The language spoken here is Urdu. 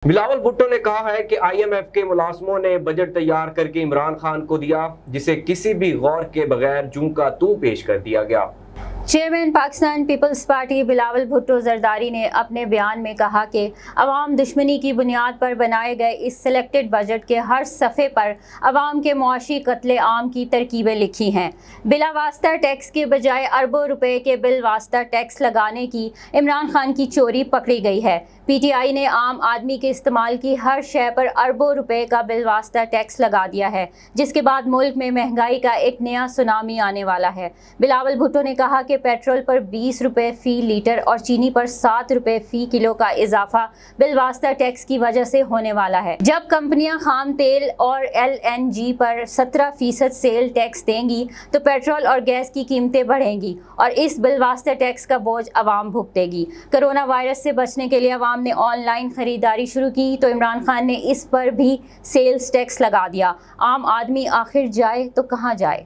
بلاول بھٹو نے کہا ہے کہ آئی ایم ایف کے ملازموں نے بجٹ تیار کر کے عمران خان کو دیا، جسے کسی بھی غور کے بغیر جوں کا توں پیش کر دیا گیا۔ چیئرمین پاکستان پیپلز پارٹی بلاول بھٹو زرداری نے اپنے بیان میں کہا کہ عوام دشمنی کی بنیاد پر بنائے گئے اس سلیکٹڈ بجٹ کے ہر صفحے پر عوام کے معاشی قتل عام کی ترکیبیں لکھی ہیں۔ بلا واسطہ ٹیکس کے بجائے اربوں روپے کے بل واسطہ ٹیکس لگانے کی عمران خان کی چوری پکڑی گئی ہے۔ پی ٹی آئی نے عام آدمی کے استعمال کی ہر شے پر اربوں روپے کا بل واسطہ ٹیکس لگا دیا ہے، جس کے بعد ملک میں مہنگائی کا ایک نیا سونامی آنے والا ہے۔ بلاول بھٹو نے کہا کہ پیٹرول پر 20 روپے فی لیٹر اور چینی پر 7 روپے فی کلو کا اضافہ بالواسطہ ٹیکس کی وجہ سے ہونے والا ہے۔ جب کمپنیاں خام تیل اور ایل این جی پر 17% سیل ٹیکس دیں گی تو پیٹرول اور گیس کی قیمتیں بڑھیں گی اور اس بالواسطہ ٹیکس کا بوجھ عوام بھگتے گی۔ کرونا وائرس سے بچنے کے لیے عوام نے آن لائن خریداری شروع کی تو عمران خان نے اس پر بھی سیلز ٹیکس لگا دیا۔ عام آدمی آخر جائے تو کہاں جائے؟